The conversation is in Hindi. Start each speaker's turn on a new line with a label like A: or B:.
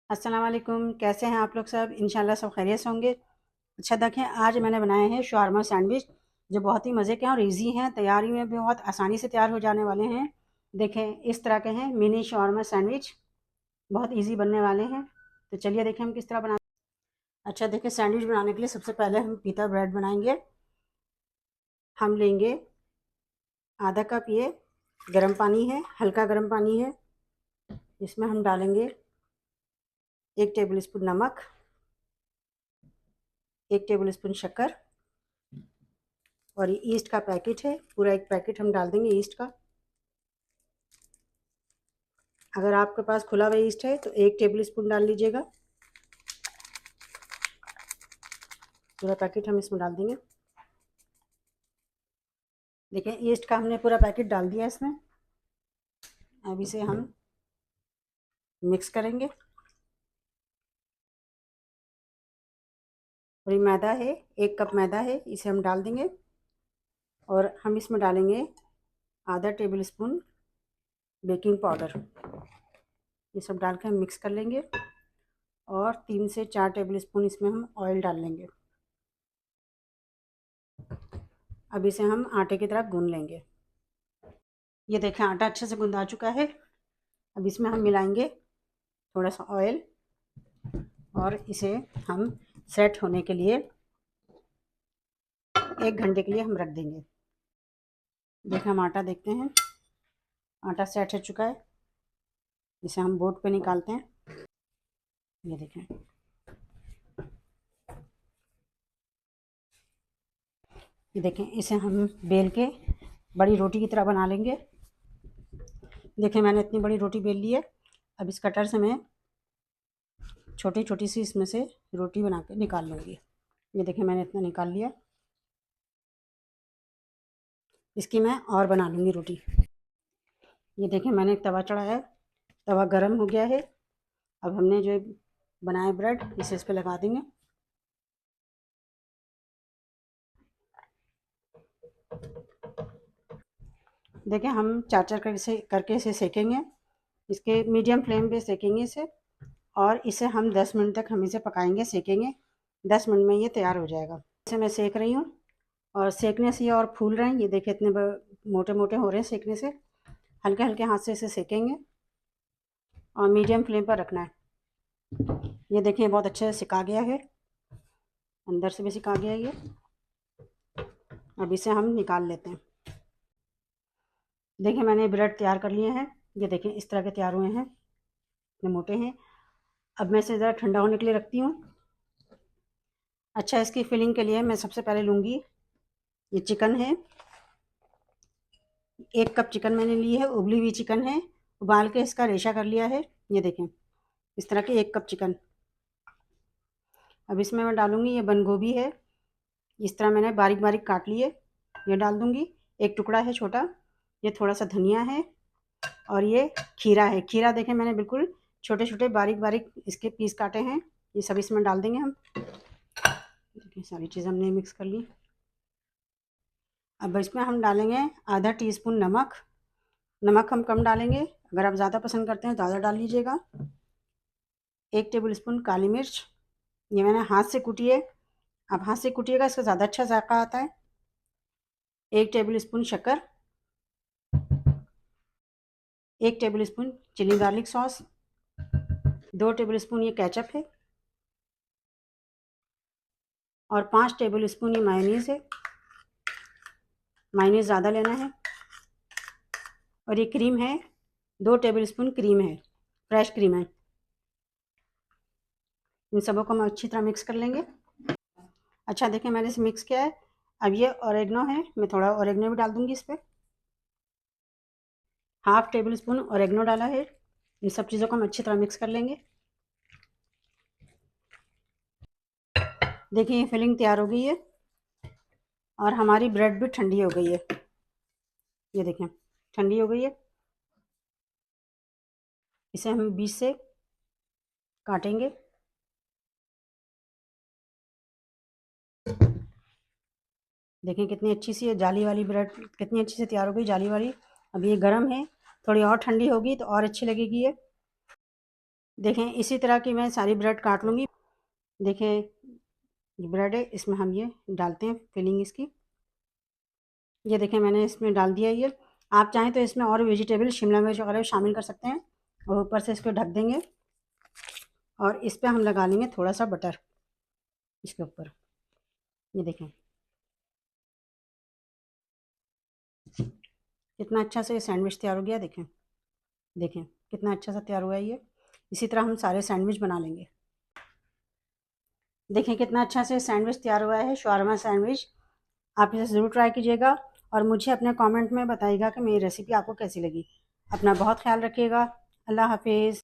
A: अस्सलाम वालेकुम। कैसे हैं आप लोग सब? इंशाल्लाह सब खैरियत से होंगे। अच्छा देखें, आज मैंने बनाए हैं शावरमा सैंडविच, जो बहुत ही मज़े के हैं और इजी हैं। तैयारी में भी बहुत आसानी से तैयार हो जाने वाले हैं। देखें, इस तरह के हैं मिनी शावरमा सैंडविच, बहुत इजी बनने वाले हैं। तो चलिए देखें हम किस तरह बनाते हैं। अच्छा देखें, सैंडविच बनाने के लिए सबसे पहले हम पीता ब्रेड बनाएंगे। हम लेंगे आधा कप, ये गर्म पानी है, हल्का गर्म पानी है। इसमें हम डालेंगे 1 टेबल स्पून नमक, 1 टेबल स्पून शक्कर, और ये ईस्ट का पैकेट है, पूरा एक पैकेट हम डाल देंगे ईस्ट का। अगर आपके पास खुला हुआ ईस्ट है तो 1 टेबल स्पून डाल लीजिएगा। पूरा पैकेट हम इसमें डाल देंगे। देखिए, ईस्ट का हमने पूरा पैकेट डाल दिया इसमें। अब इसे हम मिक्स करेंगे। और ये मैदा है, 1 कप मैदा है, इसे हम डाल देंगे। और हम इसमें डालेंगे ½ टेबल स्पून बेकिंग पाउडर। ये सब डाल के हम मिक्स कर लेंगे। और 3 से 4 टेबल स्पून इसमें हम ऑयल डाल लेंगे। अब इसे हम आटे की तरह गूंद लेंगे। ये देखें, आटा अच्छे से गूंदा चुका है। अब इसमें हम मिलाएंगे थोड़ा सा ऑयल, और इसे हम सेट होने के लिए 1 घंटे के लिए हम रख देंगे। देखें, हम आटा देखते हैं, आटा सेट हो चुका है। इसे हम बोर्ड पे निकालते हैं। ये देखें, ये देखें, इसे हम बेल के बड़ी रोटी की तरह बना लेंगे। देखें, मैंने इतनी बड़ी रोटी बेल ली है। अब इस कटर से मैं छोटी छोटी सी इसमें से रोटी बना के निकाल लूँगी। ये देखें, मैंने इतना निकाल लिया। इसकी मैं और बना लूँगी रोटी। ये देखें, मैंने एक तवा चढ़ाया है, तवा गर्म हो गया है। अब हमने जो बनाए ब्रेड, इसे इस पर लगा देंगे। देखें, हम चार चार करके इसे सेकेंगे। इसके मीडियम फ्लेम पे सेकेंगे इसे। और इसे हम 10 मिनट तक हम इसे पकाएंगे, सेकेंगे। 10 मिनट में ये तैयार हो जाएगा। इसे मैं सेक रही हूँ, और सेकने से ये और फूल रहे हैं। ये देखिए, इतने मोटे मोटे हो रहे हैं सेकने से। हल्के हल्के हाथ से इसे सेकेंगे और मीडियम फ्लेम पर रखना है। ये देखिए, बहुत अच्छे से सिका गया है, अंदर से भी सिका गया है ये। अब इसे हम निकाल लेते हैं। देखिए, मैंने ब्रेड तैयार कर लिए हैं। ये देखिए, इस तरह के तैयार हुए हैं, इतने मोटे हैं। अब मैं इसे ज़रा ठंडा होने के लिए रखती हूँ। अच्छा, इसकी फिलिंग के लिए मैं सबसे पहले लूँगी, ये चिकन है, 1 कप चिकन मैंने ली है, उबली हुई चिकन है, उबाल के इसका रेशा कर लिया है। ये देखें, इस तरह के 1 कप चिकन। अब इसमें मैं डालूँगी, ये बंद गोभी है, इस तरह मैंने बारीक बारीक काट लिए, ये डाल दूँगी। एक टुकड़ा है छोटा। ये थोड़ा सा धनिया है, और ये खीरा है। खीरा देखें, मैंने बिल्कुल छोटे छोटे बारीक बारीक इसके पीस काटे हैं। ये सब इसमें डाल देंगे हम। देखिए, सारी चीज़ हमने मिक्स कर ली। अब इसमें हम डालेंगे ½ टीस्पून नमक। नमक हम कम डालेंगे, अगर आप ज़्यादा पसंद करते हैं ज़्यादा डाल लीजिएगा। 1 टेबल स्पून काली मिर्च, ये मैंने हाथ से कूटी है। आप हाथ से कूटिएगा, इसका ज़्यादा अच्छा जायका आता है। 1 टेबल स्पून शक्कर, 1 table spoon chilli garlic sauce, 2 table spoon ये केचप है, और 5 टेबल स्पून ये मायोनीज़ है। मायोनीज़ ज़्यादा लेना है। और ये क्रीम है, 2 टेबल स्पून क्रीम है, फ्रेश क्रीम है। इन सबों को हम अच्छी तरह मिक्स कर लेंगे। अच्छा देखें, मैंने इसे मिक्स किया है। अब ये ऑरेगनो है, मैं थोड़ा ऑरेगनो भी डाल दूँगी इस पर। ½ टेबल स्पून ऑरेगनो डाला है। इन सब चीज़ों को हम अच्छी तरह मिक्स कर लेंगे। देखिए, ये फिलिंग तैयार हो गई है, और हमारी ब्रेड भी ठंडी हो गई है। ये देखें, ठंडी हो गई है। इसे हम बीच से काटेंगे। देखें, कितनी अच्छी सी ये जाली वाली ब्रेड कितनी अच्छी से तैयार हो गई, जाली वाली। अब ये गर्म है, थोड़ी और ठंडी होगी तो और अच्छी लगेगी ये। देखें इसी तरह की मैं सारी ब्रेड काट लूँगी। देखें ये ब्रेड है, इसमें हम ये डालते हैं फिलिंग इसकी। ये देखें मैंने इसमें डाल दिया ये। आप चाहें तो इसमें और वेजिटेबल शिमला मिर्च वगैरह शामिल कर सकते हैं। और ऊपर से इसको ढक देंगे और इस पे हम लगा लेंगे थोड़ा सा बटर इसके ऊपर। ये देखें कितना अच्छा से ये सैंडविच तैयार हो गया। देखें देखें कितना अच्छा सा तैयार हुआ है ये। इसी तरह हम सारे सैंडविच बना लेंगे। देखें कितना अच्छा से सैंडविच तैयार हुआ है, शवारमा सैंडविच। आप इसे ज़रूर ट्राई कीजिएगा और मुझे अपने कमेंट में बताइएगा कि मेरी रेसिपी आपको कैसी लगी। अपना बहुत ख्याल रखिएगा। अल्लाह हाफिज़।